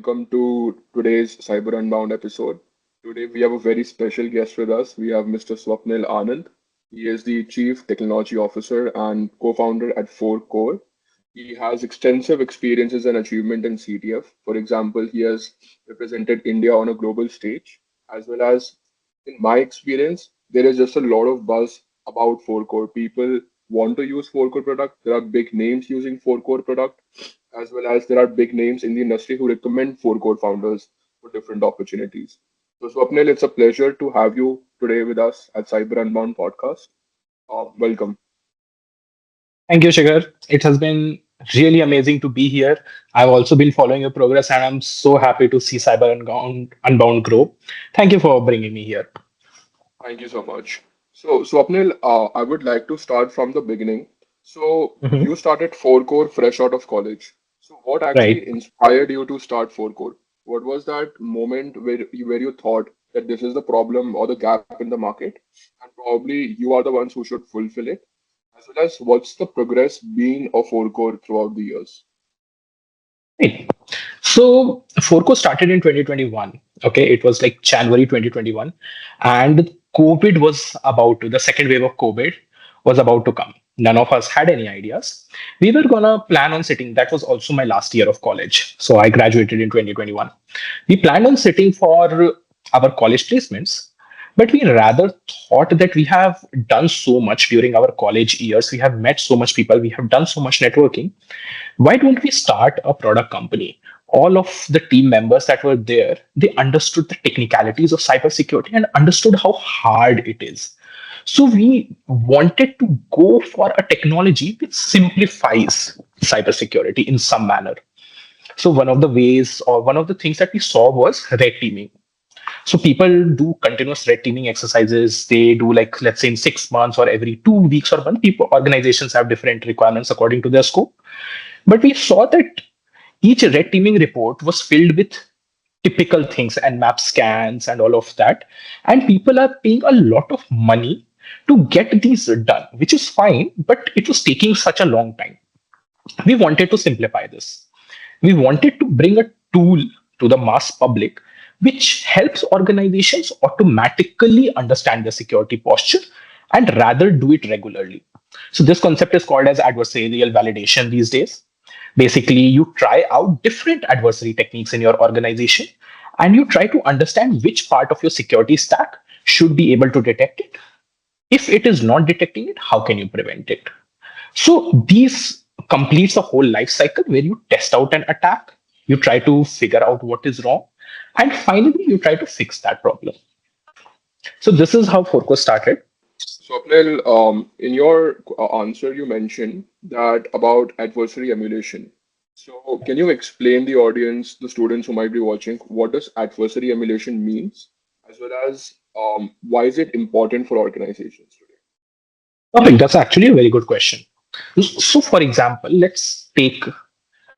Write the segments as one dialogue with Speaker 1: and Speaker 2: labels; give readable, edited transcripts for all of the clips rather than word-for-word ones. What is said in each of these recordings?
Speaker 1: welcome to today's Cyber Unbound episode. Today we have a very special guest with us. We have Mr. Swapnil Anand. He is the Chief Technology Officer and co-founder at FourCore. He has extensive experiences and achievement in CTF. For example, he has represented India on a global stage, as well as, in my experience, there is just a lot of buzz about FourCore. People want to use FourCore product. There are big names using FourCore product, as well as there are big names in the industry who recommend FourCore founders for different opportunities. So, Swapnil, it's a pleasure to have you today with us at Cyber Unbound Podcast. Welcome.
Speaker 2: Thank you, Shikhar. It has been really amazing to be here. I've also been following your progress, and I'm so happy to see Unbound grow. Thank you for bringing me here.
Speaker 1: Thank you so much. So, Swapnil, I would like to start from the beginning. So,
Speaker 2: Mhm.
Speaker 1: you started FourCore fresh out of college. So, what
Speaker 2: Right.
Speaker 1: actually inspired you to start FourCore? What was that moment where you thought that this is the problem or the gap in the market, and probably you are the ones who should fulfill it? As well as what's the progress been of FourCore throughout the years?
Speaker 2: Right. So, Forco started in 2021. Okay. It was like January 2021. And COVID was about to, the second wave of COVID was about to come. None of us had any ideas. We were going to plan on sitting. That was also my last year of college. So, I graduated in 2021. We planned on sitting for our college placements, but we rather thought that we have done so much during our college years. We have met so much people. We have done so much networking. Why don't we start a product company? All of the team members that were there, they understood the technicalities of cybersecurity and understood how hard it is. So we wanted to go for a technology which simplifies cybersecurity in some manner. So one of the ways or one of the things that we saw was red teaming. So people do continuous red teaming exercises. They do, like, let's say in 6 months or every 2 weeks or one. People organizations have different requirements according to their scope. But we saw that each red teaming report was filled with typical things and map scans and all of that. And people are paying a lot of money to get these done, which is fine, but it was taking such a long time. We wanted to simplify this. We wanted to bring a tool to the mass public which helps organizations automatically understand their security posture and rather do it regularly. So this concept is called as adversarial validation these days. Basically, you try out different adversary techniques in your organization and you try to understand which part of your security stack should be able to detect it. If it is not detecting it, how can you prevent it? So these completes the whole life cycle where you test out an attack, you try to figure out what is wrong, and finally you try to fix that problem. So this is how Forco started.
Speaker 1: Swapnil, in your answer, you mentioned that about adversary emulation. So, can you explain the audience, the students who might be watching, what does adversary emulation means, as well as why is it important for organizations today?
Speaker 2: Perfect. That's actually a very good question. So, for example, let's take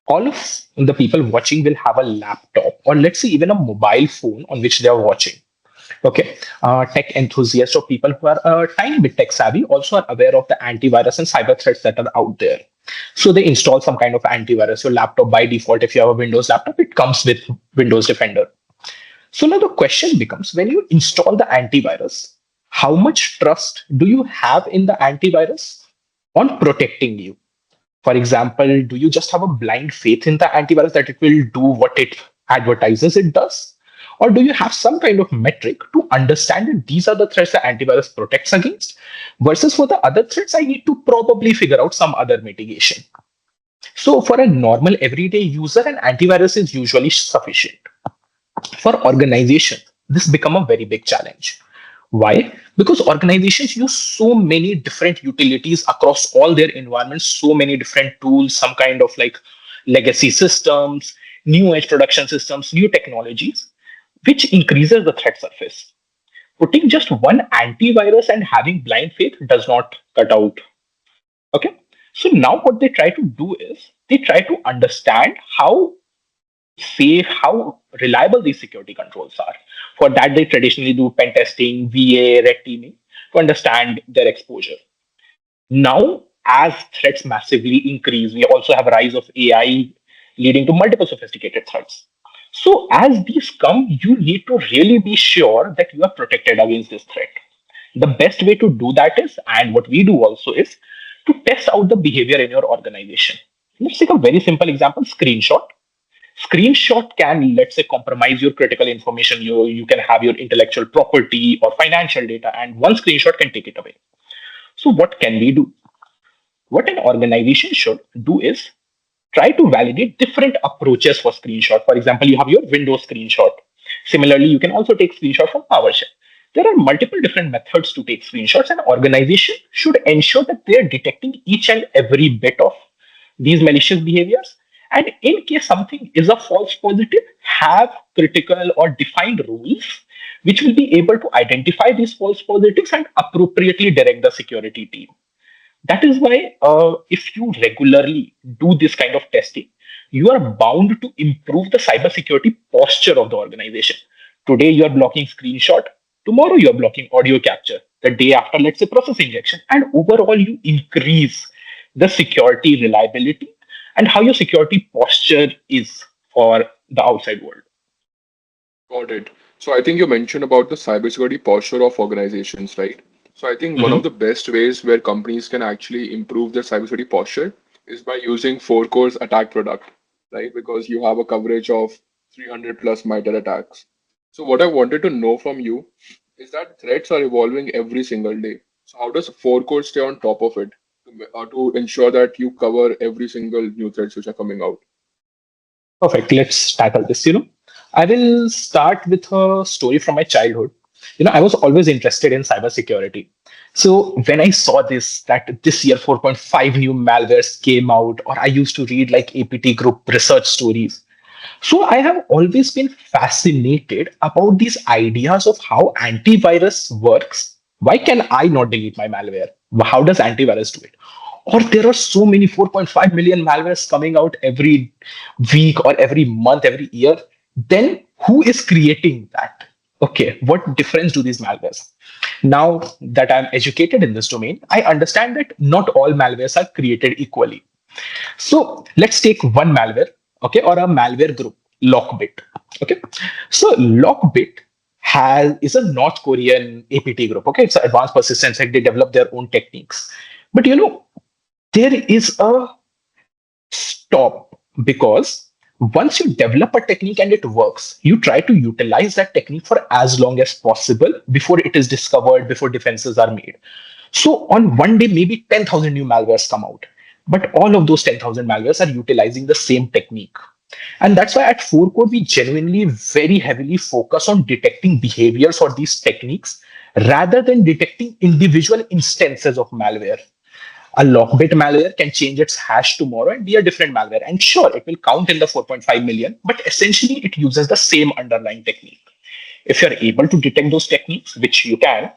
Speaker 2: all of the people watching will have a laptop or let's say even a mobile phone on which they are watching. Okay. Tech enthusiasts or people who are a tiny bit tech savvy also are aware of the antivirus and cyber threats that are out there. So they install some kind of antivirus. Your laptop by default, if you have a Windows laptop, it comes with Windows Defender. So now the question becomes, when you install the antivirus, how much trust do you have in the antivirus on protecting you? For example, do you just have a blind faith in the antivirus that it will do what it advertises it does? Or do you have some kind of metric to understand that these are the threats the antivirus protects against, versus for the other threats, I need to probably figure out some other mitigation? So, for a normal everyday user, an antivirus is usually sufficient. For organizations, this become a very big challenge. Why? Because organizations use so many different utilities across all their environments, so many different tools, some kind of like legacy systems, new edge production systems, new technologies, which increases the threat surface. Putting just one antivirus and having blind faith does not cut out. Okay. So now what they try to do is they try to understand how safe, how reliable these security controls are. For that, they traditionally do pen testing, VA, red teaming to understand their exposure. Now, as threats massively increase, we also have a rise of AI leading to multiple sophisticated threats. So as these come, you need to really be sure that you are protected against this threat. The best way to do that is, and what we do also is, to test out the behavior in your organization. Let's take a very simple example: screenshot. Screenshot can, let's say, compromise your critical information. You can have your intellectual property or financial data, and one screenshot can take it away. So what can we do? What an organization should do is try to validate different approaches for screenshot. For example, you have your Windows screenshot. Similarly, you can also take screenshot from PowerShell. There are multiple different methods to take screenshots, and organization should ensure that they are detecting each and every bit of these malicious behaviors. And in case something is a false positive, have critical or defined rules which will be able to identify these false positives and appropriately direct the security team. That is why, if you regularly do this kind of testing, you are bound to improve the cybersecurity posture of the organization. Today, you are blocking screenshot. Tomorrow, you are blocking audio capture. The day after, let's say process injection. And overall, you increase the security reliability and how your security posture is for the outside world.
Speaker 1: Got it. So I think you mentioned about the cybersecurity posture of organizations, right? So I think one of
Speaker 2: Mhm.
Speaker 1: the best ways where companies can actually improve their cybersecurity posture is by using FourCore's attack product, right? Because you have a coverage of 300 plus MITRE attacks. So what I wanted to know from you is that threats are evolving every single day. So how does FourCore stay on top of it to ensure that you cover every single new threats which are coming out?
Speaker 2: Perfect. Let's tackle this. I will start with a story from my childhood. I was always interested in cybersecurity. So when I saw that this year 4.5 new malwares came out, or I used to read like APT group research stories. So I have always been fascinated about these ideas of how antivirus works. Why can I not delete my malware? How does antivirus do it? Or there are so many 4.5 million malwares coming out every week or every month, every year. Then who is creating that? Okay, what difference do these malwares? Now that I'm educated in this domain, I understand that not all malwares are created equally. So let's take one malware, okay, or a malware group, Lockbit. Okay, so Lockbit has is a North Korean APT group. Okay, it's an advanced persistent threat. They develop their own techniques, but there is a stop because once you develop a technique and it works, you try to utilize that technique for as long as possible before it is discovered, before defenses are made. So on one day, maybe 10,000 new malwares come out, but all of those 10,000 malwares are utilizing the same technique. And that's why at FourCore, we genuinely very heavily focus on detecting behaviors for these techniques rather than detecting individual instances of malware. A Lockbit malware can change its hash tomorrow and be a different malware. And sure, it will count in the 4.5 million, but essentially it uses the same underlying technique. If you're able to detect those techniques, which you can,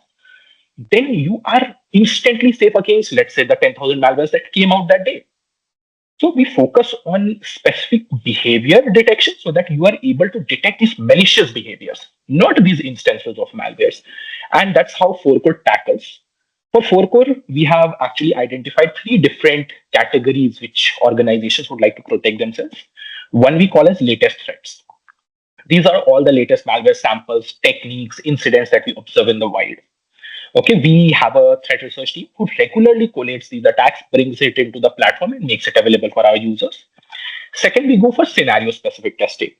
Speaker 2: then you are instantly safe against, let's say, the 10,000 malwares that came out that day. So we focus on specific behavior detection so that you are able to detect these malicious behaviors, not these instances of malwares. And that's how FourCore tackles. For FourCore, we have actually identified three different categories which organizations would like to protect themselves. One we call as latest threats. These are all the latest malware samples, techniques, incidents that we observe in the wild. Okay, we have a threat research team who regularly collates these attacks, brings it into the platform, and makes it available for our users. Second, we go for scenario specific testing.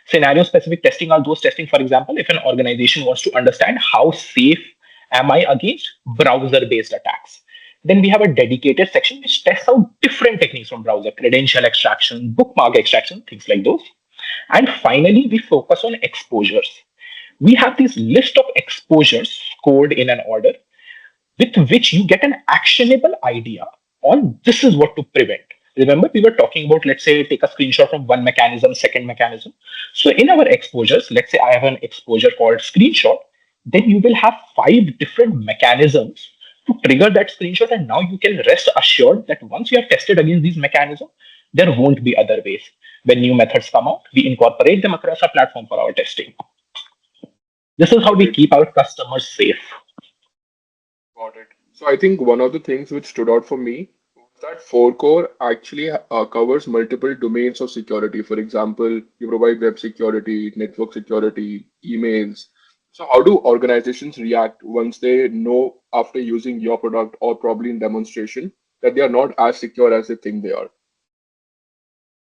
Speaker 2: Scenario specific testing are those testing, for example, if an organization wants to understand how safe am I against browser based attacks. Then we have a dedicated section which tests out different techniques from browser, credential extraction, bookmark extraction, things like those. And finally, we focus on exposures. We have this list of exposures scored in an order with which you get an actionable idea on this is what to prevent. Remember, we were talking about, let's say, take a screenshot from one mechanism, second mechanism. So in our exposures, let's say I have an exposure called screenshot, then you will have five different mechanisms to trigger that screenshot. And now you can rest assured that once you have tested against these mechanisms, there won't be other ways. When new methods come out, we incorporate them across our platform for our testing. This is how
Speaker 1: Got
Speaker 2: we
Speaker 1: it.
Speaker 2: keep our customers safe.
Speaker 1: Got it. So I think one of the things which stood out for me That FourCore actually covers multiple domains of security. For example, you provide web security, network security, emails. So, how do organizations react once they know after using your product or probably in demonstration that they are not as secure as they think they are?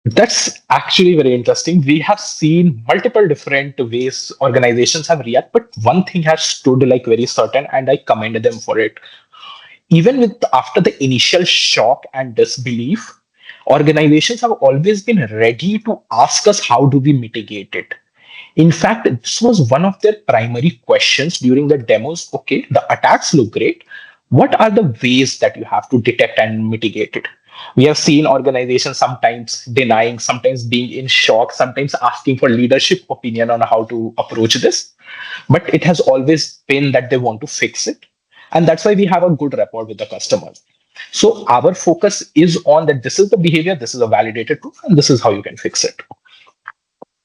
Speaker 2: That's actually very interesting. We have seen multiple different ways organizations have react, but one thing has stood like very certain, and I commend them for it. Even with after the initial shock and disbelief, organizations have always been ready to ask us how do we mitigate it. In fact, this was one of their primary questions during the demos. Okay, the attacks look great. What are the ways that you have to detect and mitigate it? We have seen organizations sometimes denying, sometimes being in shock, sometimes asking for leadership opinion on how to approach this. But it has always been that they want to fix it. And that's why we have a good rapport with the customers. So our focus is on that this is the behavior, this is a validated proof, and this is how you can fix it.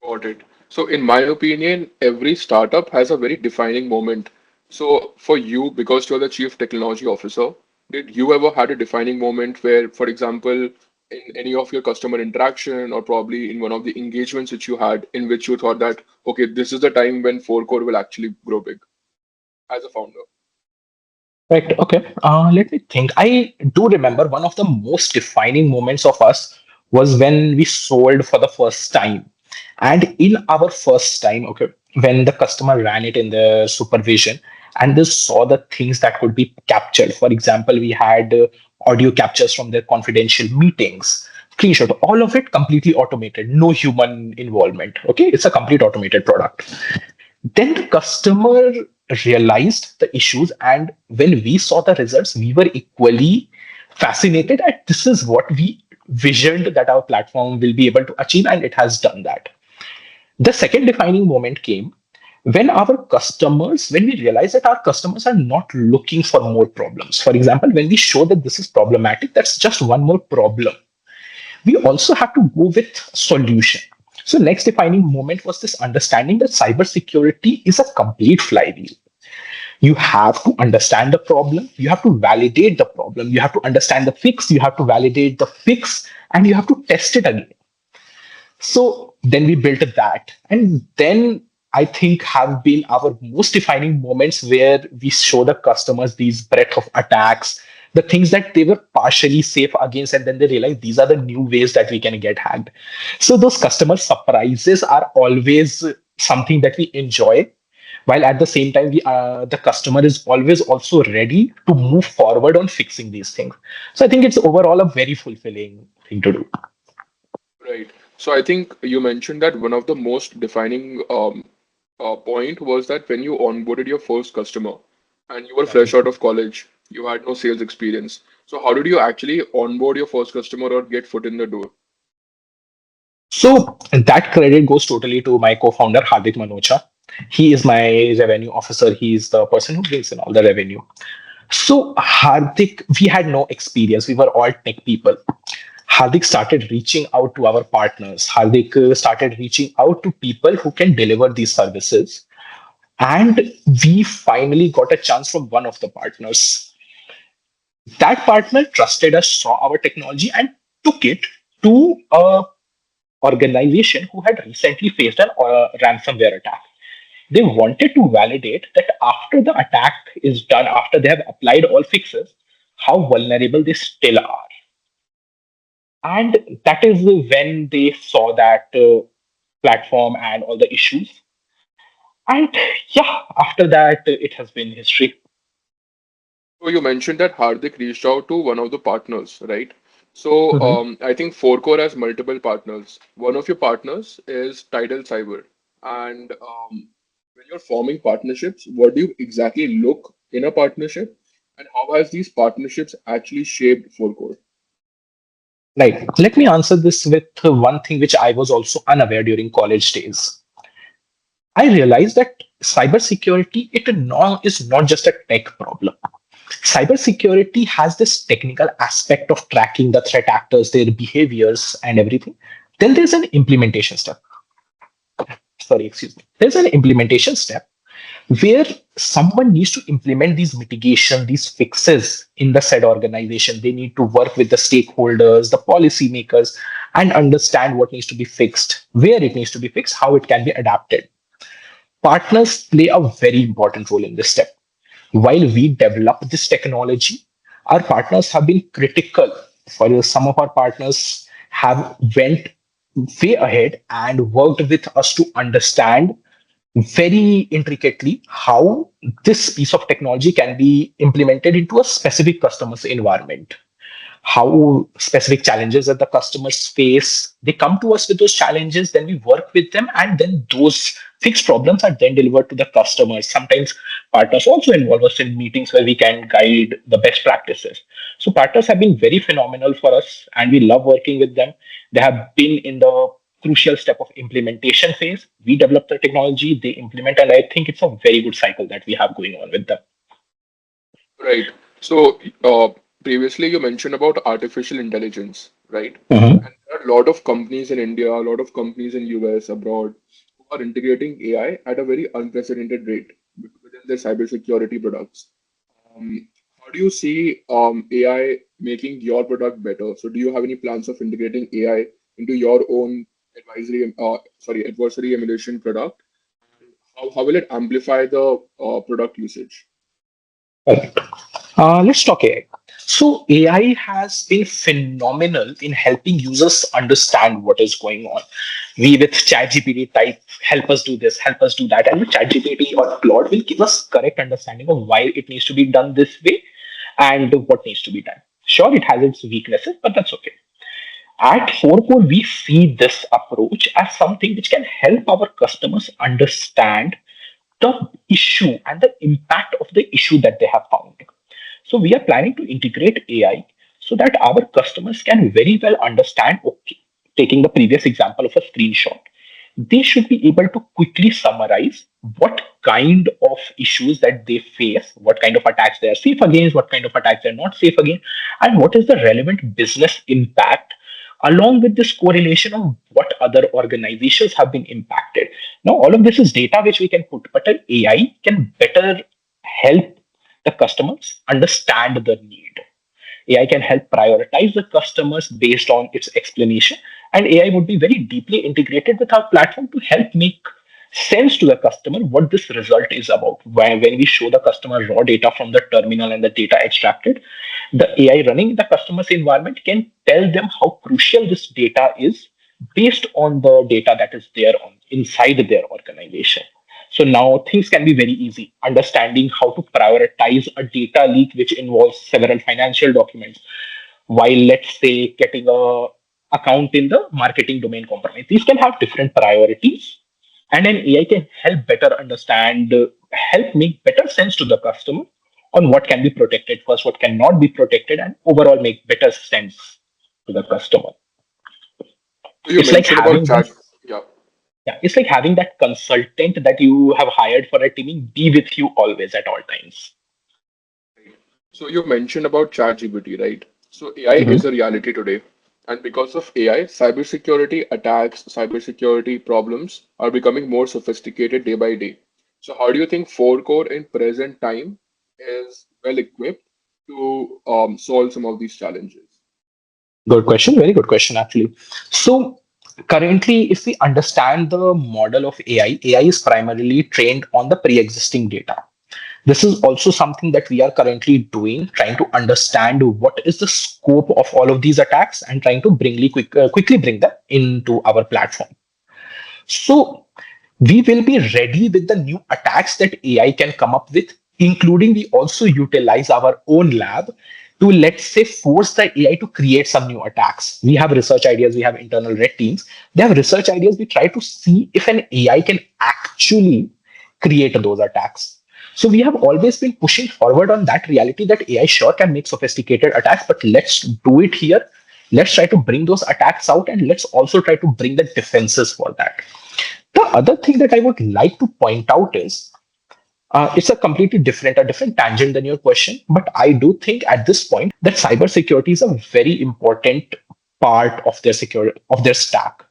Speaker 1: Got it. So, in my opinion, every startup has a very defining moment. So, for you, because you're the chief technology officer, did you ever had a defining moment where, for example, in any of your customer interaction or probably in one of the engagements which you had, in which you thought that, okay, this is the time when FourCore will actually grow big as a founder?
Speaker 2: Right. Okay. Let me think. I do remember one of the most defining moments of us was when we sold for the first time. And in our first time, okay, when the customer ran it in the supervision and they saw the things that could be captured. For example, we had audio captures from their confidential meetings, screenshot, all of it completely automated, no human involvement. Okay. It's a complete automated product. Then the customer realized the issues, and when we saw the results, we were equally fascinated at this is what we visioned that our platform will be able to achieve, and it has done that. The second defining moment came when we realized that our customers are not looking for more problems. For example, when we show that this is problematic, that's just one more problem. We also have to go with solution. So next defining moment was this understanding that cybersecurity is a complete flywheel. You have to understand the problem, you have to validate the problem, you have to understand the fix, you have to validate the fix, and you have to test it again. So then we built that. And then I think have been our most defining moments where we show the customers these breadth of attacks, the things that they were partially safe against, and then they realize these are the new ways that we can get hacked. So those customer surprises are always something that we enjoy. While at the same time, the customer is always also ready to move forward on fixing these things. So I think it's overall a very fulfilling thing to do.
Speaker 1: Right. So, I think you mentioned that one of the most defining point was that when you onboarded your first customer and you were fresh out of college, you had no sales experience. So, how did you actually onboard your first customer or get foot in the door?
Speaker 2: So that credit goes totally to my co-founder Hardik Manocha. He is my revenue officer. He's the person who brings in all the revenue. So Hardik, we had no experience. We were all tech people. Hardik started reaching out to our partners. Hardik started reaching out to people who can deliver these services. And we finally got a chance from one of the partners. That partner trusted us, saw our technology, and took it to a organization who had recently faced an ransomware attack. They wanted to validate that after the attack is done, after they have applied all fixes, how vulnerable they still are. And that is when they saw that platform and all the issues. And yeah, after that, it has been history.
Speaker 1: So, you mentioned that Hardik reached out to one of the partners, right? So,
Speaker 2: Mhm.
Speaker 1: I think FourCore has multiple partners. One of your partners is Tidal Cyber. And when you're forming partnerships, what do you exactly look in a partnership? And how has these partnerships actually shaped FourCore?
Speaker 2: Right. Let me answer this with one thing which I was also unaware during college days. I realized that cybersecurity is not just a tech problem. Cybersecurity has this technical aspect of tracking the threat actors, their behaviors, and everything. Then there's an implementation step. Sorry, excuse me. There's an implementation step where someone needs to implement these mitigation, these fixes in the said organization. They need to work with the stakeholders, the policymakers, and understand what needs to be fixed, where it needs to be fixed, how it can be adapted. Partners play a very important role in this step. While we develop this technology, our partners have been critical. For some of our partners have went way ahead and worked with us to understand very intricately how this piece of technology can be implemented into a specific customer's environment, how specific challenges that the customers face. They come to us with those challenges, then we work with them, and then those fixed problems are then delivered to the customers. Sometimes partners also involve us in meetings where we can guide the best practices. So partners have been very phenomenal for us, and we love working with them. They have been in the crucial step of implementation phase. We develop the technology, they implement, and I think it's a very good cycle that we have going on with them.
Speaker 1: Right. So, previously you mentioned about artificial intelligence, right?
Speaker 2: Mhm.
Speaker 1: And there are a lot of companies in India, a lot of companies in US, abroad, who are integrating AI at a very unprecedented rate within their cybersecurity products. How do you see AI making your product better? So, do you have any plans of integrating AI into your own adversary emulation product? How will it amplify the product usage?
Speaker 2: Correct. Let's talk AI. So AI has been phenomenal in helping users understand what is going on. We with ChatGPT type, help us do this, help us do that, and with ChatGPT or Claude will give us correct understanding of why it needs to be done this way and what needs to be done. Sure, it has its weaknesses, but that's okay. At FourCore, we see this approach as something which can help our customers understand the issue and the impact of the issue that they have found. So we are planning to integrate AI so that our customers can very well understand, okay, taking the previous example of a screenshot, they should be able to quickly summarize what kind of issues that they face, what kind of attacks they are safe against, what kind of attacks they're not safe against, and what is the relevant business impact, along with this correlation of what other organizations have been impacted. Now, all of this is data which we can put, but an AI can better help the customers understand the need. AI can help prioritize the customers based on its explanation, and AI would be very deeply integrated with our platform to help make sense to the customer what this result is about. When we show the customer raw data from the terminal and the data extracted, the AI running in the customer's environment can tell them how crucial this data is based on the data that is there inside their organization. So now things can be very easy. Understanding how to prioritize a data leak which involves several financial documents, while let's say getting a account in the marketing domain compromise. These can have different priorities, and an AI can help better understand, help make better sense to the customer on what can be protected first, what cannot be protected, and overall make better sense to the customer.
Speaker 1: So you
Speaker 2: It's like
Speaker 1: mentioned about
Speaker 2: having that.
Speaker 1: chat. Yeah.
Speaker 2: Yeah, it's like having that consultant that you have hired for a teaming be with you always at all times.
Speaker 1: So you mentioned about ChatGPT, right? So AI is
Speaker 2: Mhm.
Speaker 1: a reality today. And because of AI, cybersecurity attacks, cybersecurity problems are becoming more sophisticated day by day. So how do you think FourCore in present time is well equipped to solve some of these challenges?
Speaker 2: Good question. Very good question, actually. So, currently, if we understand the model of AI is primarily trained on the pre existing data. This is also something that we are currently doing, trying to understand what is the scope of all of these attacks and trying to quickly bring them into our platform. So we will be ready with the new attacks that AI can come up with, including we also utilize our own lab to, let's say, force the AI to create some new attacks. We have research ideas, we have internal red teams. They have research ideas. We try to see if an AI can actually create those attacks. So we have always been pushing forward on that reality that AI sure can make sophisticated attacks, but let's do it here. Let's try to bring those attacks out, and let's also try to bring the defenses for that. The other thing that I would like to point out is it's a different tangent than your question, but I do think at this point that cybersecurity is a very important part of their stack.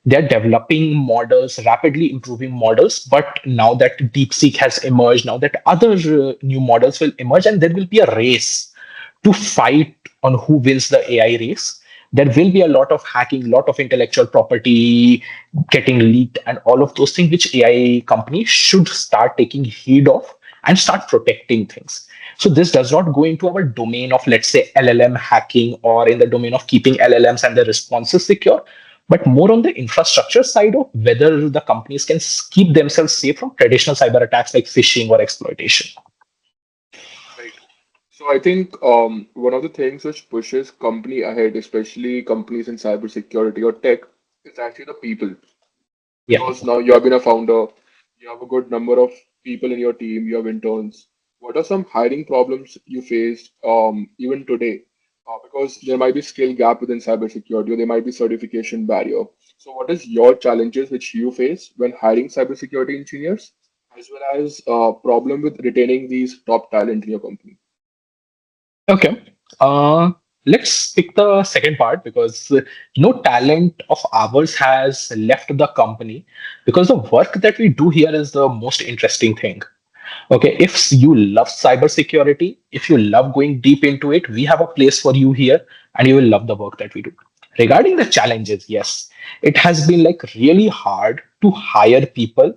Speaker 2: They're developing models, rapidly improving models. But now that DeepSeek has emerged, now that other new models will emerge, and there will be a race to fight on who wins the AI race. There will be a lot of hacking, lot of intellectual property getting leaked, and all of those things which AI companies should start taking heed of and start protecting things. So this does not go into our domain of, let's say, LLM hacking, or in the domain of keeping LLMs and the responses secure, but more on the infrastructure side of whether the companies can keep themselves safe from traditional cyber attacks like phishing or exploitation.
Speaker 1: Right. So I think one of the things which pushes company ahead, especially companies in cybersecurity or tech, is actually the people.
Speaker 2: Yeah.
Speaker 1: Because now you have been a founder, you have a good number of people in your team, you have interns. What are some hiring problems you faced even today? Because there might be skill gap within cybersecurity, or there might be certification barrier. So, what is your challenges which you face when hiring cybersecurity engineers, as well as problem with retaining these top talent in your company?
Speaker 2: Okay. Uh, let's pick the second part, because no talent of ours has left the company, because the work that we do here is the most interesting thing. Okay, if you love cybersecurity, if you love going deep into it, we have a place for you here, and you will love the work that we do. Regarding the challenges, yes, it has been like really hard to hire people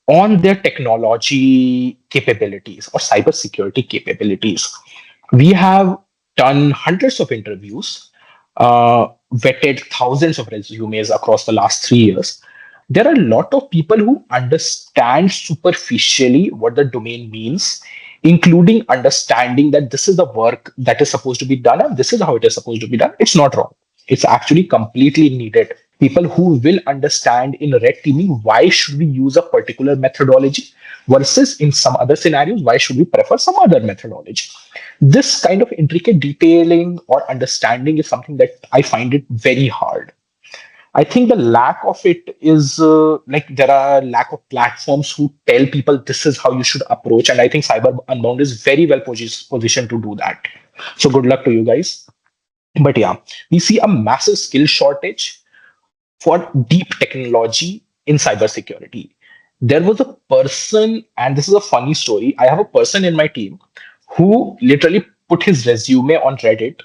Speaker 2: on their technology capabilities or cybersecurity capabilities. We have done hundreds of interviews, vetted thousands of resumes across the last 3 years. There are a lot of people who understand superficially what the domain means, including understanding that this is the work that is supposed to be done and this is how it is supposed to be done. It's not wrong. It's actually completely needed. People who will understand in red teaming why should we use a particular methodology versus in some other scenarios why should we prefer some other methodology. This kind of intricate detailing or understanding is something that I find it very hard. I think the lack of it is like there are lack of platforms who tell people this is how you should approach, and I think Cyber Unbound is very well positioned to do that. So good luck to you guys. But yeah, we see a massive skill shortage for deep technology in cybersecurity. There was a person, and this is a funny story. I have a person in my team who literally put his resume on Reddit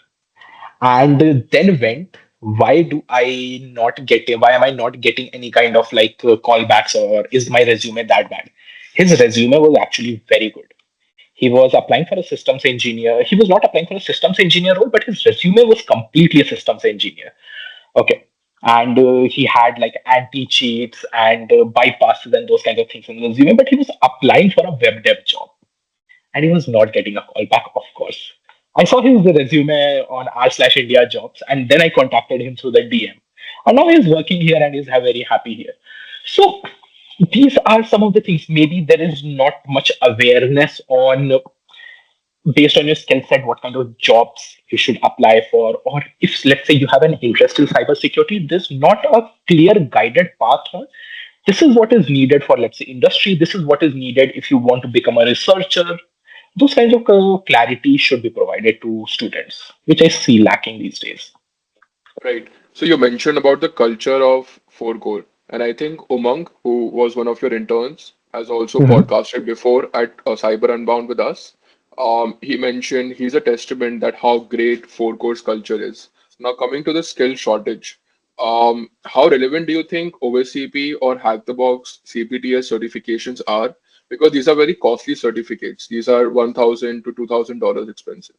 Speaker 2: and then went, why do I not get it? Why am I not getting any kind of like callbacks, or is my resume that bad? His resume was actually very good. He was applying for a systems engineer. He was not applying for a systems engineer role, but his resume was completely a systems engineer. Okay. And he had like anti cheats and bypasses and those kinds of things in the resume, but he was applying for a web dev job and he was not getting a call back, of course. I saw his resume on r/India jobs, and then I contacted him through the DM. And now he's working here and he's very happy here. So these are some of the things. Maybe there is not much awareness on, based on your skill set, what kind of jobs you should apply for. Or if, let's say, you have an interest in cybersecurity, there's not a clear guided path on this is what is needed for, let's say, industry. This is what is needed if you want to become a researcher. Those kinds of clarity should be provided to students, which I see lacking these days.
Speaker 1: Right. So you mentioned about the culture of FourCore, and I think Umang, who was one of your interns, has also
Speaker 2: Mhm.
Speaker 1: podcasted before at Cyber Unbound with us. He mentioned he's a testament that how great FourCore's culture is. Now coming to the skill shortage, how relevant do you think OSCP or Hack the Box CPTS certifications are? Because these are very costly certificates. These are $1,000 to $2,000 expensive.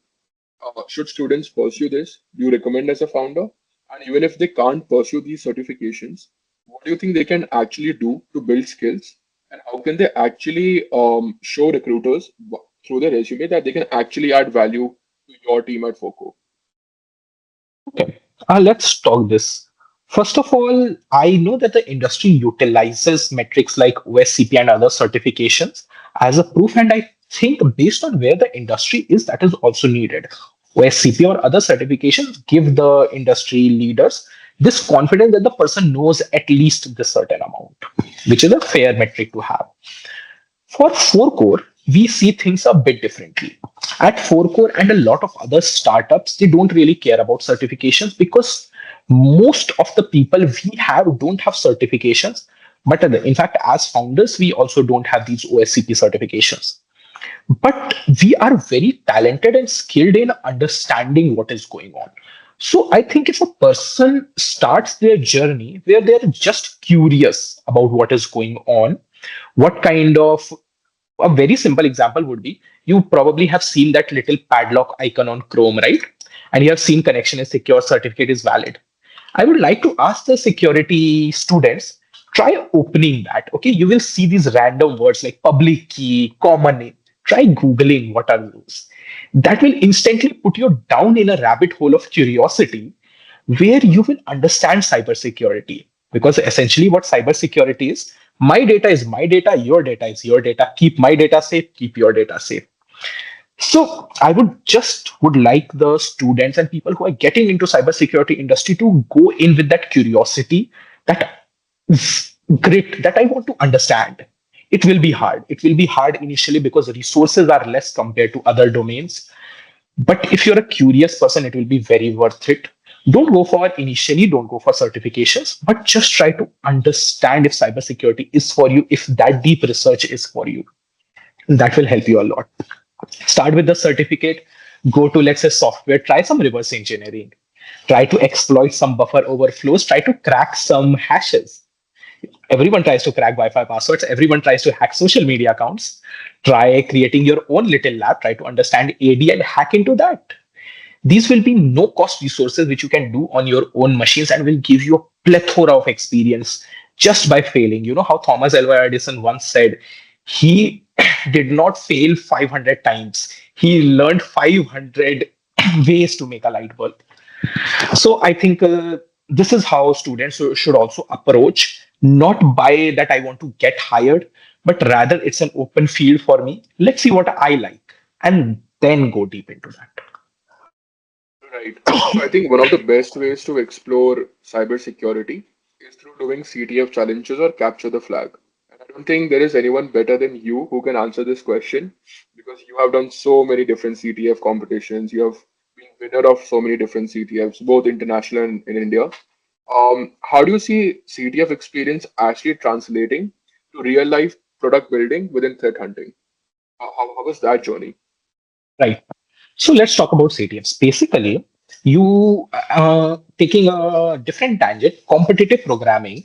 Speaker 1: Should students pursue this? Do you recommend as a founder? And even if they can't pursue these certifications, what do you think they can actually do to build skills? And how can they actually show recruiters through their resume that they can actually add value to your team at FOCO?
Speaker 2: Okay. Let's talk this. First of all, I know that the industry utilizes metrics like OSCP and other certifications as a proof, and I think based on where the industry is, that is also needed. OSCP or other certifications give the industry leaders this confidence that the person knows at least this certain amount, which is a fair metric to have. For FourCore, we see things a bit differently. At FourCore and a lot of other startups, they don't really care about certifications because Most of the people we have don't have certifications, but in fact, as founders, we also don't have these OSCP certifications. But we are very talented and skilled in understanding what is going on. So I think if a person starts their journey where they're just curious about what is going on, what kind of, a very simple example would be, you probably have seen that little padlock icon on Chrome, right? And you have seen connection is secure, certificate is valid. I would like to ask the security students, try opening that. Okay, you will see these random words like public key, common name. Try Googling what are those. That will instantly put you down in a rabbit hole of curiosity where you will understand cybersecurity. Because essentially, what cybersecurity is my data is your data. Keep my data safe, keep your data safe. So I would like the students and people who are getting into cybersecurity industry to go in with that curiosity, that grit that I want to understand. It will be hard. It will be hard initially because resources are less compared to other domains. But if you're a curious person, it will be very worth it. Don't go for certifications, but just try to understand if cybersecurity is for you, if that deep research is for you. That will help you a lot. Start with the certificate, go to, let's say, software, try some reverse engineering, try to exploit some buffer overflows, try to crack some hashes. Everyone tries to crack Wi-Fi passwords, everyone tries to hack social media accounts. Try creating your own little lab, try to understand AD and hack into that. These will be no cost resources which you can do on your own machines and will give you a plethora of experience just by failing. You know how Thomas Alva Edison once said, he did not fail 500 times. He learned 500 ways to make a light bulb. So I think this is how students should also approach, not by that I want to get hired, but rather it's an open field for me. Let's see what I like and then go deep into that.
Speaker 1: Right. So I think one of the best ways to explore cybersecurity is through doing CTF challenges or capture the flag. And I don't think there is anyone better than you who can answer this question because you have done so many different CTF competitions. You have been winner of so many different CTFs, both international and in India. How do you see CTF experience actually translating to real life product building within threat hunting? How was that journey?
Speaker 2: Right. So let's talk about CTFs. Basically, you taking a different tangent, competitive programming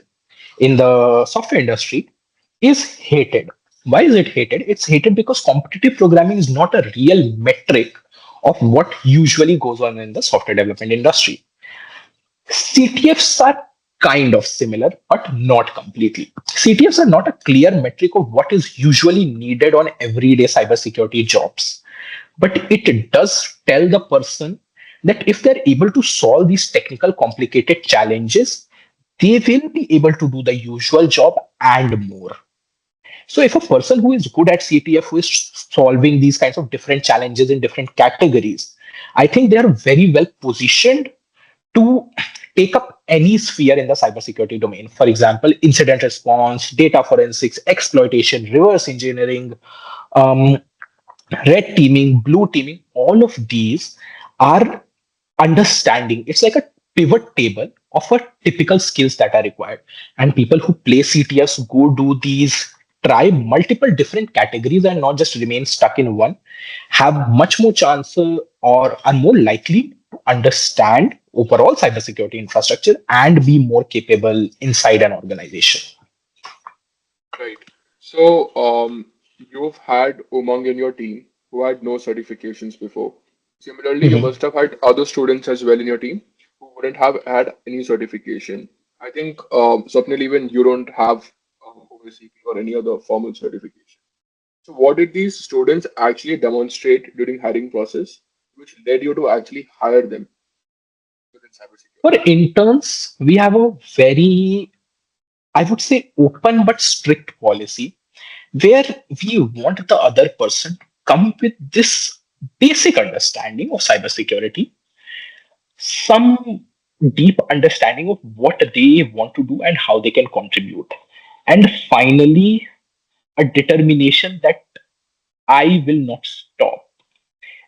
Speaker 2: in the software industry is hated. Why is it hated? It's hated because competitive programming is not a real metric of what usually goes on in the software development industry. CTFs are kind of similar, but not completely. CTFs are not a clear metric of what is usually needed on everyday cybersecurity jobs, but it does tell the person that if they're able to solve these technical complicated challenges, they will be able to do the usual job and more. So if a person who is good at CTF, who is solving these kinds of different challenges in different categories, I think they are very well positioned to take up any sphere in the cybersecurity domain. For example, incident response, data forensics, exploitation, reverse engineering, um, red teaming, blue teaming, all of these are understanding. It's like a pivot table of a typical skills that are required. And people who play CTS go do these, try multiple different categories and not just remain stuck in one, have much more chance or are more likely to understand overall cybersecurity infrastructure and be more capable inside an organization.
Speaker 1: Right. So, you've had Umang in your team who had no certifications before. Similarly, you
Speaker 2: Mhm.
Speaker 1: must have had other students as well in your team who wouldn't have had any certification. I think, Swapnil, even you don't have OSCP or any other formal certification. So, what did these students actually demonstrate during hiring process, which led you to actually hire them within
Speaker 2: For
Speaker 1: cybersecurity?
Speaker 2: interns, we have a very, I would say, open but strict policy where we want the other person to come with this basic understanding of cybersecurity, some deep understanding of what they want to do and how they can contribute, and finally, a determination that I will not stop.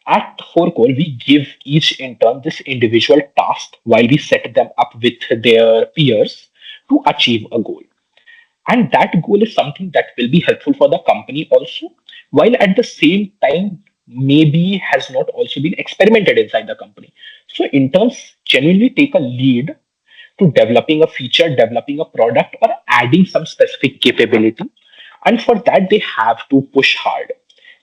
Speaker 2: At FourCore, we give each intern this individual task while we set them up with their peers to achieve a goal. And that goal is something that will be helpful for the company also, while at the same time, maybe has not also been experimented inside the company. So interns genuinely take a lead to developing a feature, developing a product, or adding some specific capability. And for that, they have to push hard,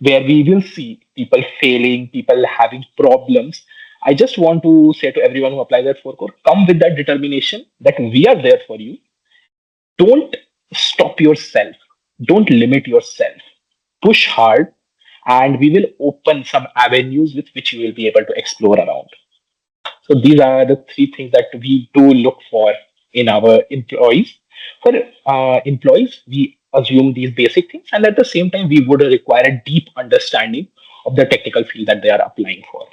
Speaker 2: where we will see people failing, people having problems. I just want to say to everyone who applies at FourCore, come with that determination that we are there for you. Don't stop yourself, don't limit yourself, push hard, and we will open some avenues with which you will be able to explore around. So these are the three things that we do look for in our employees. For employees, we assume these basic things, and at the same time, we would require a deep understanding of the technical field that they are applying for.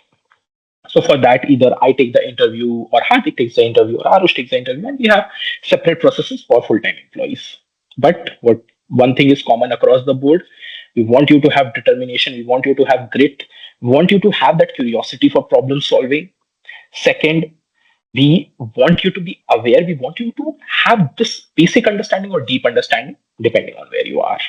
Speaker 2: So for that, either I take the interview, or Hardik takes the interview, or Arush takes the interview, and we have separate processes for full-time employees. But what one thing is common across the board, we want you to have determination, we want you to have grit, we want you to have that curiosity for problem solving. Second, we want you to be aware, we want you to have this basic understanding or deep understanding, depending on where you are.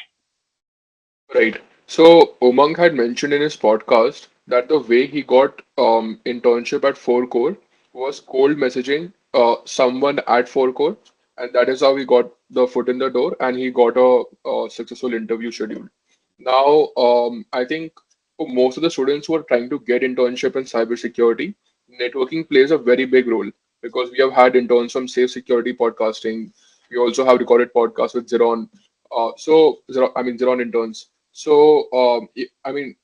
Speaker 1: Right. So Umang had mentioned in his podcast that the way he got internship at FourCore was cold messaging someone at FourCore, and that is how he got the foot in the door, and he got a successful interview scheduled. Now, I think for most of the students who are trying to get internship in cybersecurity, networking plays a very big role because we have had interns from Safe Security Podcasting. We also have recorded podcasts with Zeron. Zeron interns.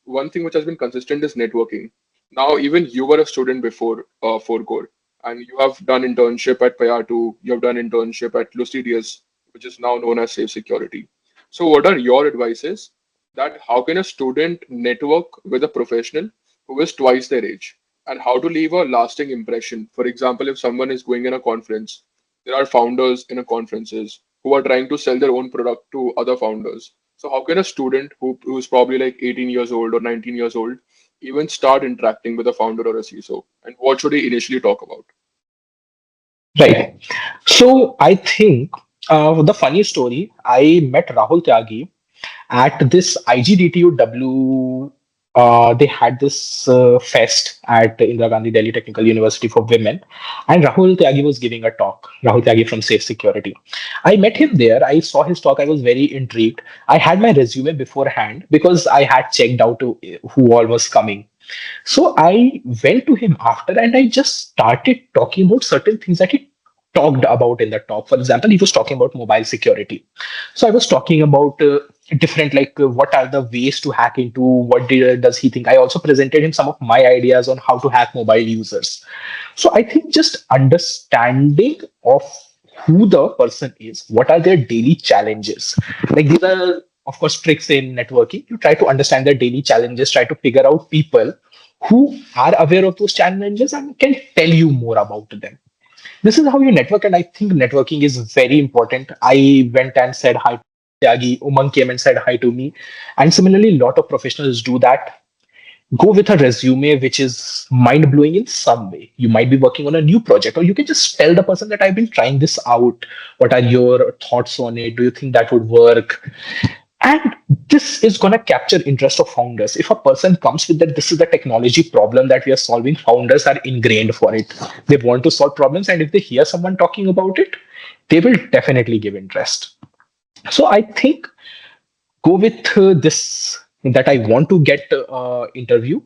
Speaker 1: One thing which has been consistent is networking. Now, even you were a student before FourCore, and you have done internship at Payatu, you have done internship at Lucidius, which is now known as Safe Security. So, what are your advices that how can a student network with a professional who is twice their age, and how to leave a lasting impression? For example, if someone is going in a conference, there are founders in a conferences who are trying to sell their own product to other founders. So how can a student who's probably like 18 years old or 19 years old even start interacting with a founder or a CISO? And what should he initially talk about?
Speaker 2: Right. So I think the funny story, I met Rahul Tyagi at this IGDTUW. They had this fest at Indira Gandhi Delhi Technical University for women, and Rahul Tyagi was giving a talk. Rahul Tyagi from Safe Security. I met him there. I saw his talk. I was very intrigued. I had my resume beforehand because I had checked out who all was coming. So I went to him after, and I just started talking about certain things that he talked about in the talk. For example, he was talking about mobile security. So I was talking about different, like what are the ways to hack into, does he think. I also presented him some of my ideas on how to hack mobile users. So I think just understanding of who the person is, what are their daily challenges. Like these are, of course, tricks in networking. You try to understand their daily challenges, try to figure out people who are aware of those challenges and can tell you more about them. This is how you network, and I think networking is very important. I went and said hi to Tyagi, Umang came and said hi to me, and similarly, a lot of professionals do that. Go with a resume which is mind blowing in some way. You might be working on a new project, or you can just tell the person that I've been trying this out. What are your thoughts on it? Do you think that would work? And this is going to capture interest of founders. If a person comes with that, this is the technology problem that we are solving, founders are ingrained for it. They want to solve problems, and if they hear someone talking about it, they will definitely give interest. So I think go with this, that I want to get interview,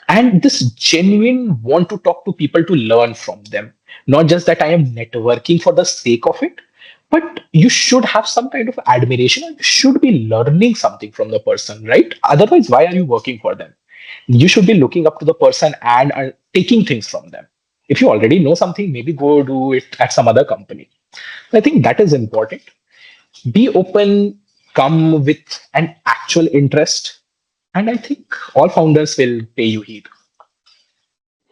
Speaker 2: and this genuine want to talk to people to learn from them. Not just that I am networking for the sake of it, but you should have some kind of admiration, and you should be learning something from the person, right? Otherwise, why are you working for them? You should be looking up to the person and taking things from them. If you already know something, maybe go do it at some other company. I think that is important. Be open, come with an actual interest, and I think all founders will pay you heed.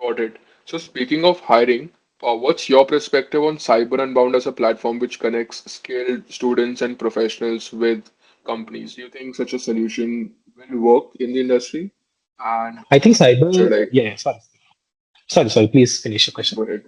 Speaker 1: Got it. So speaking of hiring, what's your perspective on Cyber Unbound as a platform which connects skilled students and professionals with companies? Do you think such a solution will work in the industry? And
Speaker 2: I think
Speaker 1: sure,
Speaker 2: cyber.
Speaker 1: like,
Speaker 2: Yeah, yeah, sorry. Sorry. Please finish your question.
Speaker 1: go ahead.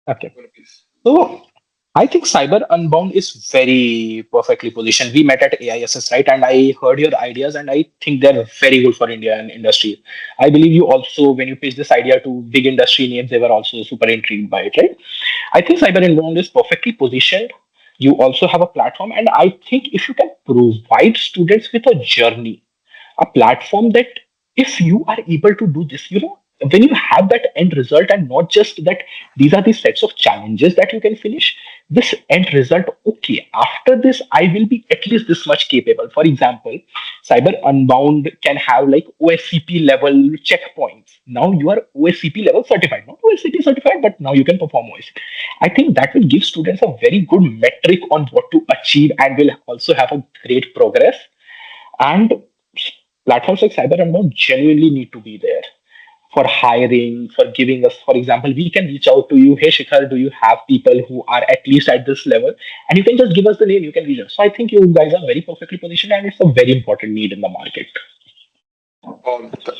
Speaker 2: Okay.
Speaker 1: Go ahead, please.
Speaker 2: So I think Cyber Unbound is very perfectly positioned. We met at AISS, right? And I heard your ideas, and I think they're very good for Indian industry. I believe you also, when you pitched this idea to big industry names, they were also super intrigued by it, right? I think Cyber Unbound is perfectly positioned. You also have a platform, and I think if you can provide students with a journey, a platform that if you are able to do this, when you have that end result and not just that these are the sets of challenges that you can finish, this end result, okay, after this I will be at least this much capable. For example, Cyber Unbound can have like OSCP level checkpoints. Now you are OSCP level certified, not OSCP certified, but now you can perform OSCP. I think that will give students a very good metric on what to achieve and will also have a great progress. And platforms like Cyber Unbound genuinely need to be there for hiring, for giving us, for example, we can reach out to you. Hey, Shikhar, do you have people who are at least at this level? And you can just give us the name, you can reach us. So I think you guys are very perfectly positioned and it's a very important need in the market.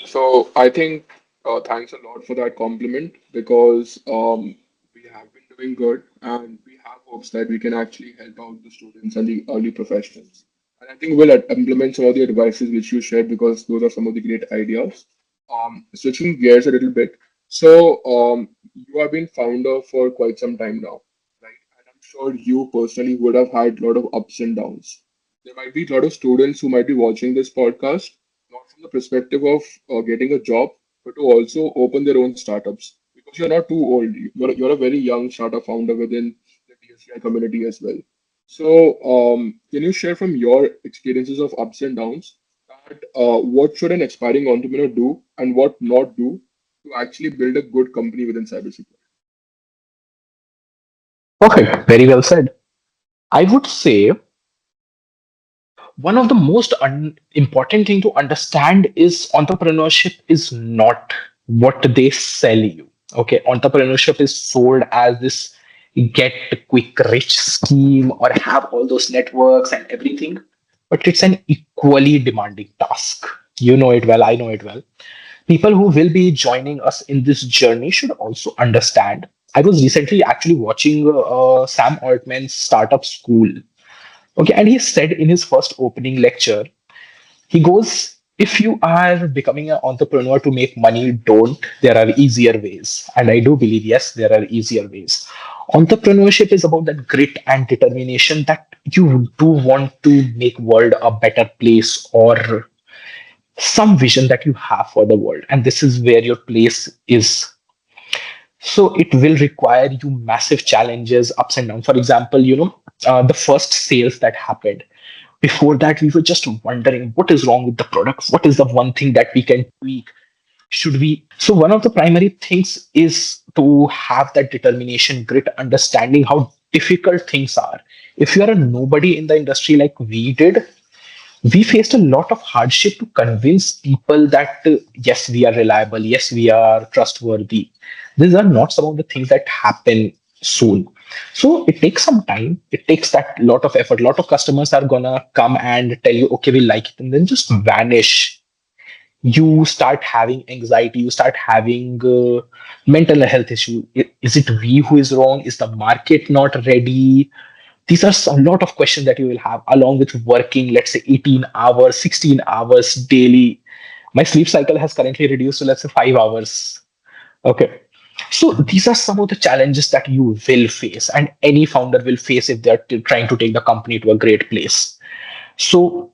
Speaker 1: So I think thanks a lot for that compliment because we have been doing good and we have hopes that we can actually help out the students and the early professionals. And I think we'll implement some of the advices which you shared because those are some of the great ideas. Switching gears a little bit. So you have been founder for quite some time now, right? And I'm sure you personally would have had a lot of ups and downs. There might be a lot of students who might be watching this podcast not from the perspective of getting a job, but to also open their own startups. Because you're not too old. You're a very young startup founder within the DSCI community as well. So, can you share from your experiences of ups and downs that what should an aspiring entrepreneur do and what not do to actually build a good company within cybersecurity?
Speaker 2: Perfect. Very well said. I would say one of the most important thing to understand is entrepreneurship is not what they sell you. Okay, entrepreneurship is sold as this get quick rich scheme or have all those networks and everything, but it's an equally demanding task. You know it well, I know it well. People who will be joining us in this journey should also understand. I was recently actually watching Sam Altman's startup school. Okay, and he said in his first opening lecture, he goes, if you are becoming an entrepreneur to make money, don't. There are easier ways. And I do believe, yes, there are easier ways. Entrepreneurship is about that grit and determination that you do want to make world a better place or some vision that you have for the world. And this is where your place is. So it will require you massive challenges, ups and downs. For example, the first sales that happened. Before that, we were just wondering what is wrong with the product? What is the one thing that we can tweak? Should we? So one of the primary things is to have that determination, grit, understanding how difficult things are. If you are a nobody in the industry like we did, we faced a lot of hardship to convince people that yes, we are reliable, yes, we are trustworthy. These are not some of the things that happen soon. So it takes some time, it takes that lot of effort. A lot of customers are gonna come and tell you okay, we like it, and then just vanish. You start having anxiety, you start having mental health issue. Is it we who is wrong? Is the market not ready? These are a lot of questions that you will have along with working, let's say 18 hours, 16 hours daily. My sleep cycle has currently reduced to, let's say, 5 hours. Okay. So these are some of the challenges that you will face and any founder will face if they're trying to take the company to a great place. So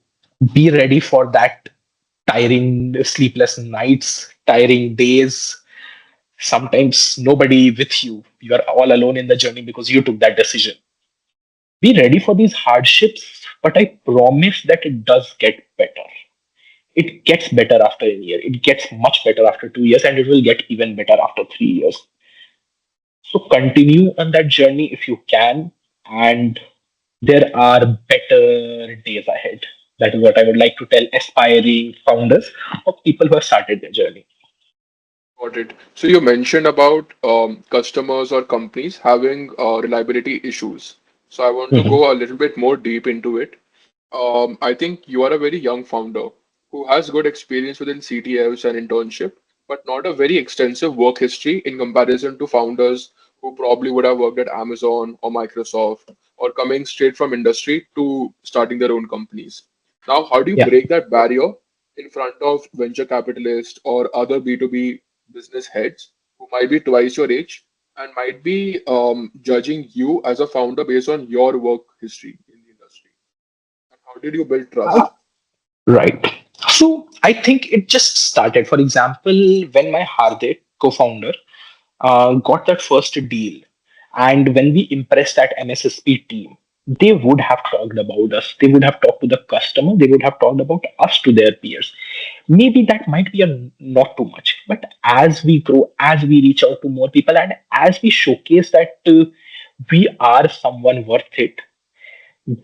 Speaker 2: be ready for that tiring, sleepless nights, tiring days, sometimes nobody with you. You are all alone in the journey because you took that decision. Be ready for these hardships, but I promise that it does get better. It gets better after a year. It gets much better after 2 years, and it will get even better after 3 years. So continue on that journey if you can, and there are better days ahead. That is what I would like to tell aspiring founders or people who have started their journey.
Speaker 1: Got it. So you mentioned about customers or companies having reliability issues. So I want to
Speaker 2: Mhm.
Speaker 1: go a little bit more deep into it. I think you are a very young founder. who has good experience within CTFs and internship, but not a very extensive work history in comparison to founders who probably would have worked at Amazon or Microsoft or coming straight from industry to starting their own companies. Now, how do you
Speaker 2: Yeah.
Speaker 1: break that barrier in front of venture capitalists or other B2B business heads who might be twice your age and might be judging you as a founder based on your work history in the industry? And how did you build
Speaker 2: Uh,
Speaker 1: trust?
Speaker 2: right. So I think it just started. For example, when my Hardik co-founder got that first deal, and when we impressed that MSSP team, they would have talked about us. They would have talked to the customer. They would have talked about us to their peers. Maybe that might be a not too much, but as we grow, as we reach out to more people, and as we showcase that we are someone worth it,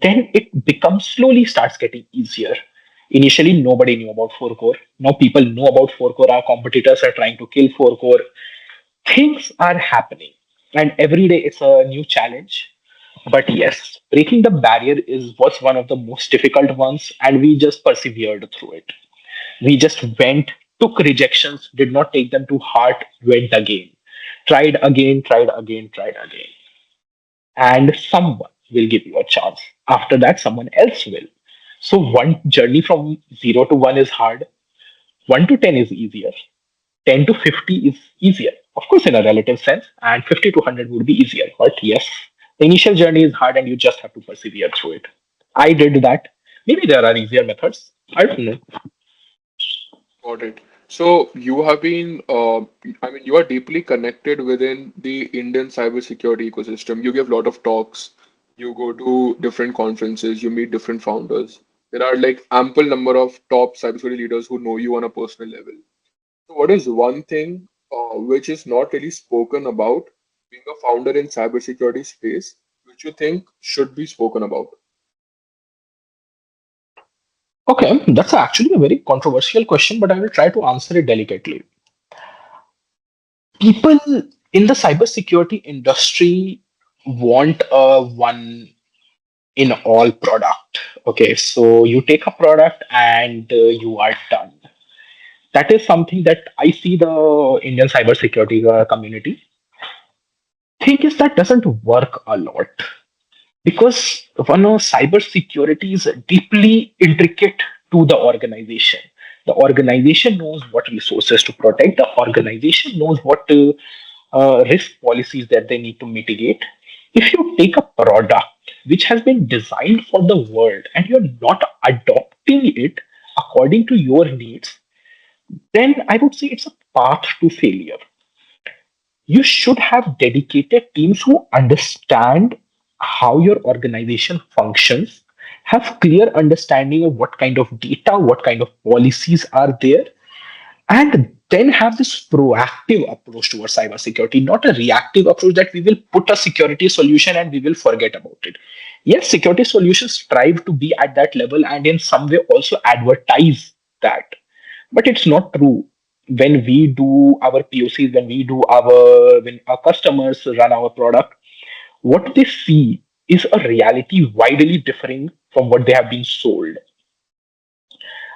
Speaker 2: then it becomes slowly starts getting easier. Initially, nobody knew about FourCore. Now people know about FourCore. Our competitors are trying to kill FourCore. Things are happening, and every day it's a new challenge. But yes, breaking the barrier is was one of the most difficult ones, and we just persevered through it. We just went, took rejections, did not take them to heart, went again, tried again, tried again, tried again, and someone will give you a chance. After that, someone else will. So one journey from 0 to 1 is hard. 1 to 10 is easier. 10 to 50 is easier. Of course, in a relative sense, and 50 to 100 would be easier. But yes, the initial journey is hard and you just have to persevere through it. I did that. Maybe there are easier methods. I don't know.
Speaker 1: Got it. So you have been, you are deeply connected within the Indian cybersecurity ecosystem. You give a lot of talks, you go to different conferences, you meet different founders. There are like ample number of top cybersecurity leaders who know you on a personal level. So what is one thing which is not really spoken about being a founder in cybersecurity space, which you think should be spoken about?
Speaker 2: Okay, that's actually a very controversial question, but I will try to answer it delicately. People in the cybersecurity industry want a one in all product. Okay, so you take a product and you are done. That is something that I see the Indian cybersecurity community think is that doesn't work a lot because one of cybersecurity is deeply intricate to the organization. The organization knows what resources to protect. The organization knows what risk policies that they need to mitigate. If you take a product which has been designed for the world and you're not adopting it according to your needs, then I would say it's a path to failure. You should have dedicated teams who understand how your organization functions, have clear understanding of what kind of data, what kind of policies are there, and then have this proactive approach towards cybersecurity, not a reactive approach that we will put a security solution and we will forget about it. Yes, security solutions strive to be at that level and in some way also advertise that, but it's not true. When we do our POCs, when our customers run our product, what they see is a reality widely differing from what they have been sold.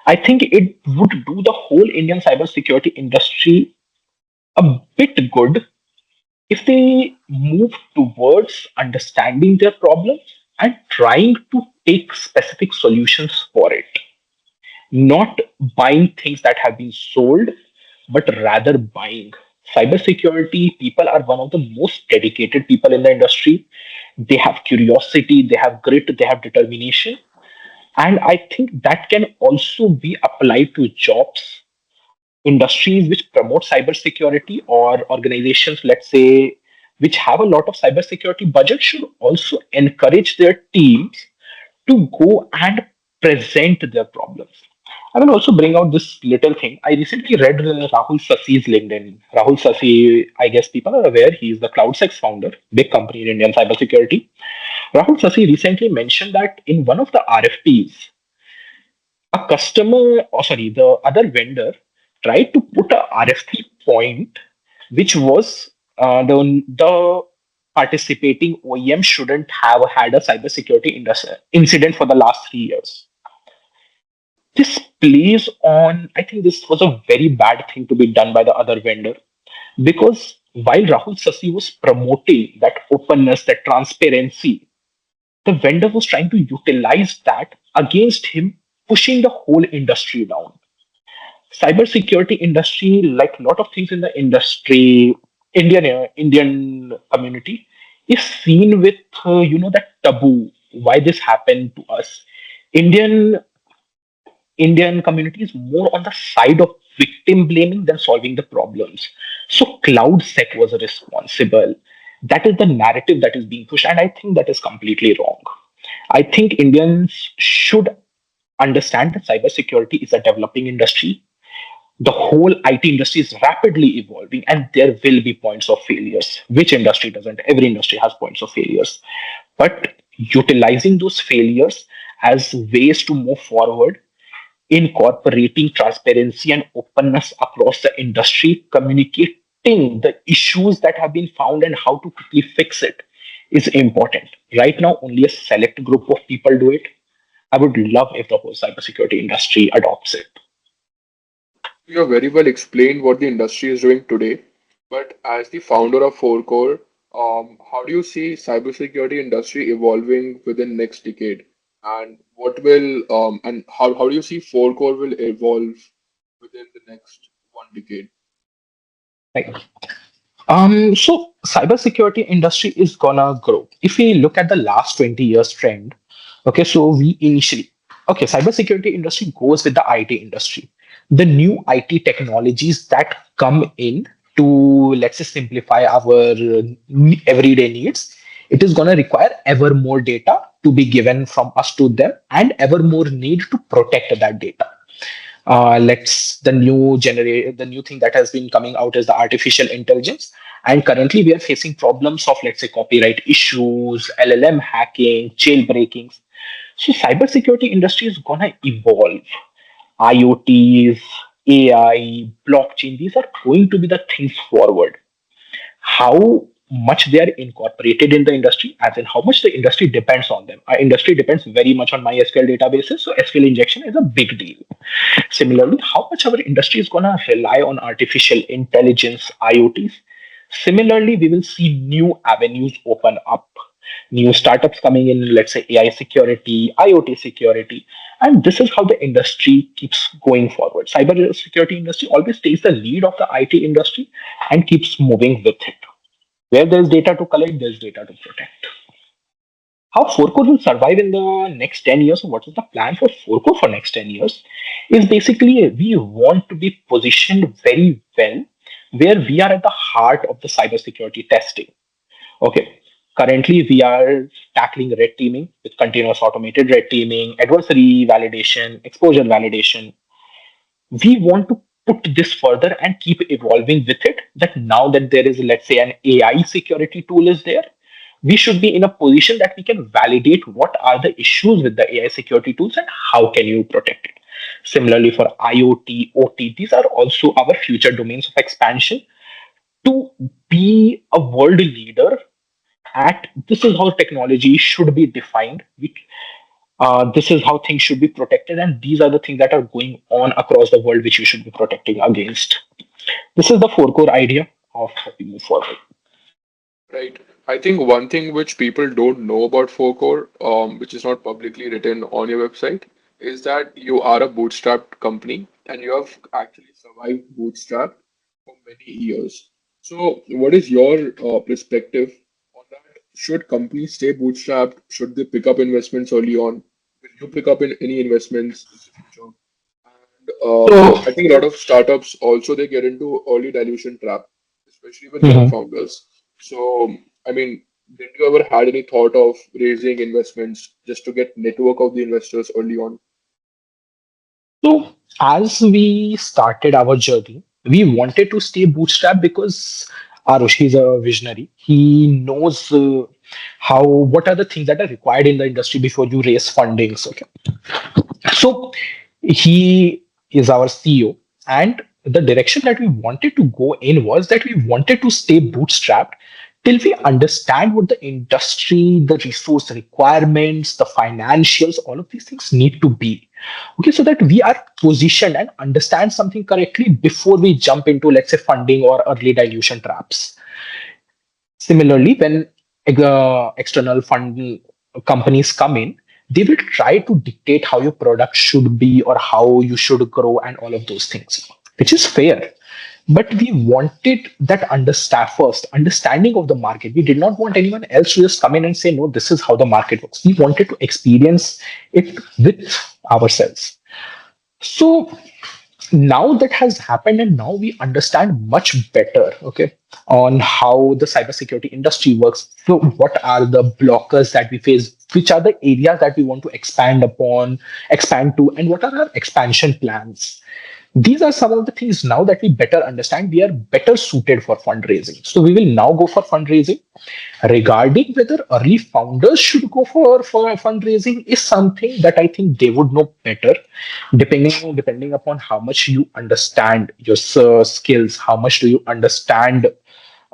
Speaker 2: I think it would do the whole Indian cybersecurity industry a bit good if they move towards understanding their problems and trying to take specific solutions for it, not buying things that have been sold, but rather buying. Cybersecurity people are one of the most dedicated people in the industry. They have curiosity, they have grit, they have determination. And I think that can also be applied to jobs, industries which promote cybersecurity, or organizations, let's say, which have a lot of cybersecurity budget should also encourage their teams to go and present their problems. I will also bring out this little thing. I recently read Rahul Sasi's LinkedIn. Rahul Sasi, I guess people are aware, he is the CloudSex founder, big company in Indian cybersecurity. Rahul Sasi recently mentioned that in one of the RFPs, a customer, or sorry, the other vendor tried to put a RFP point, which was the participating OEM shouldn't have had a cybersecurity incident for the last 3 years. This plays on, I think this was a very bad thing to be done by the other vendor, because while Rahul Sasi was promoting that openness, that transparency, the vendor was trying to utilize that against him, pushing the whole industry down. Cybersecurity industry, like a lot of things in the industry, Indian community is seen with that taboo. Why this happened to us? Indian Indian community is more on the side of victim blaming than solving the problems. So CloudSec was responsible. That is the narrative that is being pushed, and I think that is completely wrong. I think Indians should understand that cybersecurity is a developing industry. The whole IT industry is rapidly evolving, and there will be points of failures. Which industry doesn't? Every industry has points of failures. But utilizing those failures as ways to move forward, incorporating transparency and openness across the industry, communicating the issues that have been found and how to quickly fix it is important. Right now, only a select group of people do it. I would love if the whole cybersecurity industry adopts it.
Speaker 1: You have very well explained what the industry is doing today, but as the founder of FourCore, how do you see cybersecurity industry evolving within next decade? And what will and how do you see FourCore will evolve within the next one decade?
Speaker 2: Right. So cybersecurity industry is gonna grow. If we look at the last 20 years trend, okay, so we initially, okay, cybersecurity industry goes with the IT industry. The new IT technologies that come in to, let's say, simplify our everyday needs, it is gonna require ever more data to be given from us to them, and ever more need to protect that data. Let's The new thing that has been coming out is the artificial intelligence, and currently we are facing problems of, let's say, copyright issues, LLM hacking, jailbreakings. So cybersecurity industry is gonna evolve. IoTs, AI, blockchain, these are going to be the things forward. How much they are incorporated in the industry, as in how much the industry depends on them. Our industry depends very much on MySQL databases, so SQL injection is a big deal. Similarly, how much our industry is going to rely on artificial intelligence, IoTs. Similarly, we will see new avenues open up, new startups coming in, let's say AI security, IoT security, and this is how the industry keeps going forward. Cyber security industry always takes the lead of the IT industry and keeps moving with it. Where there's data to collect, there's data to protect. How FourCore will survive in the next 10 years, or what is the plan for FourCore for next 10 years, is basically we want to be positioned very well where we are at the heart of the cybersecurity testing. Okay. Currently, we are tackling red teaming with continuous automated red teaming, adversary validation, exposure validation. We want to put this further and keep evolving with it, that now that there is, let's say, an AI security tool is there, we should be in a position that we can validate what are the issues with the AI security tools and how can you protect it. Similarly, for IoT, OT, these are also our future domains of expansion, to be a world leader at this is how technology should be defined. This is how things should be protected, and these are the things that are going on across the world which we should be protecting against. This is the FourCore idea of how we move forward.
Speaker 1: Right. I think one thing which people don't know about FourCore, which is not publicly written on your website, is that you are a bootstrapped company and you have actually survived bootstrap for many years. So, what is your perspective on that? Should companies stay bootstrapped? Should they pick up investments early on? Will you pick up in any investments in the future? And
Speaker 2: So,
Speaker 1: I think a lot of startups also they get into early dilution trap, especially with young
Speaker 2: mhm.
Speaker 1: founders. So, I mean, did you ever had any thought of raising investments just to get network of the investors early on?
Speaker 2: So as we started our journey, we wanted to stay bootstrapped because Arush is a visionary. He knows how what are the things that are required in the industry before you raise fundings. Okay, so he is our CEO, and the direction that we wanted to go in was that we wanted to stay bootstrapped till we understand what the industry, the resource requirements, the financials, all of these things need to be. Okay, so that we are positioned and understand something correctly before we jump into, let's say, funding or early dilution traps. Similarly, when external fund companies come in, they will try to dictate how your product should be or how you should grow and all of those things, which is fair. But we wanted that first understanding of the market. We did not want anyone else to just come in and say, no, this is how the market works. We wanted to experience it with ourselves. So now that has happened, and now we understand much better, okay, on how the cybersecurity industry works. So what are the blockers that we face, which are the areas that we want to expand to, and what are our expansion plans. These are some of the things now that we better understand. We are better suited for fundraising, so we will now go for fundraising. Regarding whether early founders should go for fundraising is something that I think they would know better, depending upon how much you understand your skills, how much do you understand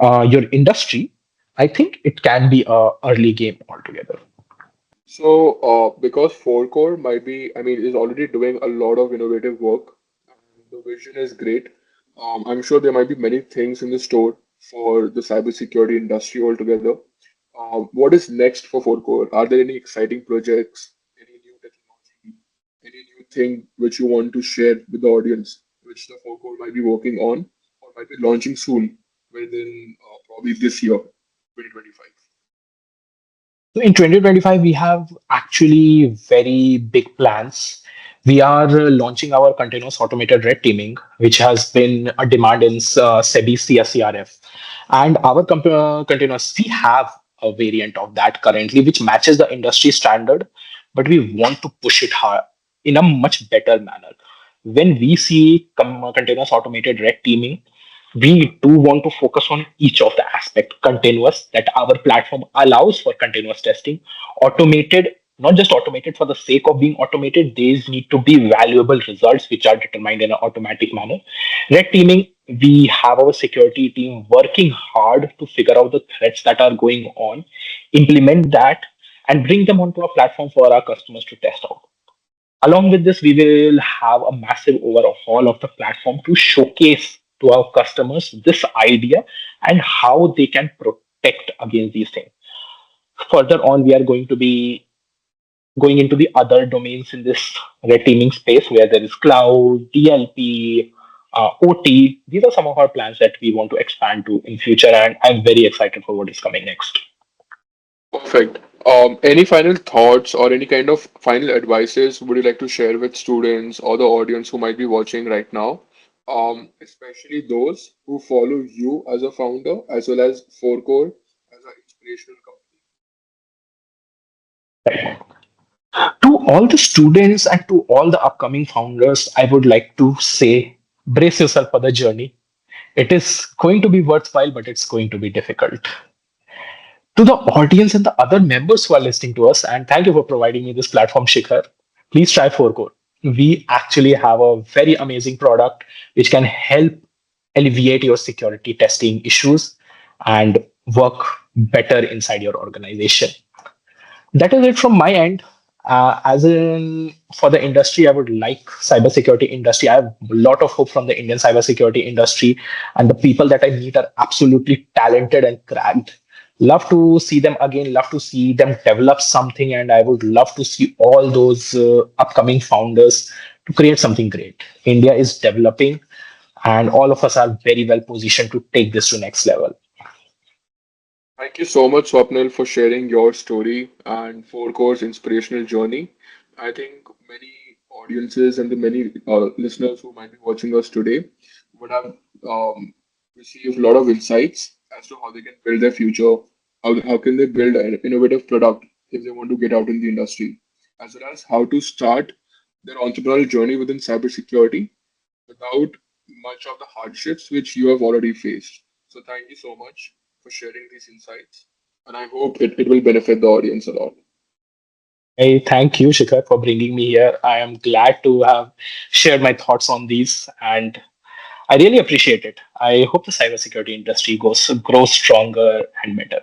Speaker 2: your industry. I think it can be a early game altogether.
Speaker 1: So, because FourCore might be, I mean, is already doing a lot of innovative work, and the vision is great. I'm sure there might be many things in the store for the cybersecurity industry altogether. What is next for FourCore? Are there any exciting projects, any new technology, any new thing which you want to share with the audience, which the FourCore might be working on or might be launching soon, within probably this year, 2025?
Speaker 2: So in 2025, we have actually very big plans. We are launching our continuous automated red teaming, which has been a demand in SEBI CSCRF. And our continuous, we have a variant of that currently, which matches the industry standard, but we want to push it hard in a much better manner. When we see continuous automated red teaming, we do want to focus on each of the aspect continuous, that our platform allows for continuous testing, automated, not just automated for the sake of being automated. These need to be valuable results which are determined in an automatic manner. Red teaming, we have our security team working hard to figure out the threats that are going on, implement that, and bring them onto a platform for our customers to test out. Along with this, we will have a massive overhaul of the platform to showcase to our customers this idea and how they can protect against these things. Further on, we are going to be going into the other domains in this red teaming space where there is cloud, DLP, OT. These are some of our plans that we want to expand to in future, and I'm very excited for what is coming next.
Speaker 1: Perfect. Any final thoughts or any kind of final advices would you like to share with students or the audience who might be watching right now? Especially those who follow you as a founder as well as FourCore as an inspirational
Speaker 2: To all the students and to all the upcoming founders, I would like to say, brace yourself for the journey. It is going to be worthwhile, but it's going to be difficult. To the audience and the other members who are listening to us, and thank you for providing me this platform, Shikhar. Please try FourCore. We actually have a very amazing product which can help alleviate your security testing issues and work better inside your organization. That is it from my end. As in for the industry, I would like cybersecurity industry. I have a lot of hope from the Indian cybersecurity industry, and the people that I meet are absolutely talented and cracked. Love to see them again. Love to see them develop something, and I would love to see all those upcoming founders to create something great. India is developing, and all of us are very well positioned to take this to next level.
Speaker 1: Thank you so much, Swapnil, for sharing your story and FourCore's inspirational journey. I think many audiences and the many listeners who might be watching us today would have received a lot of insights as to how they can build their future, how can they build an innovative product if they want to get out in the industry, as well as how to start their entrepreneurial journey within cybersecurity without much of the hardships which you have already faced. So thank you so much for sharing these insights, and I hope it will benefit the audience a lot.
Speaker 2: Hey, thank you, Shikhar, for bringing me here. I am glad to have shared my thoughts on these, and I really appreciate it. I hope the cybersecurity industry grows stronger and better.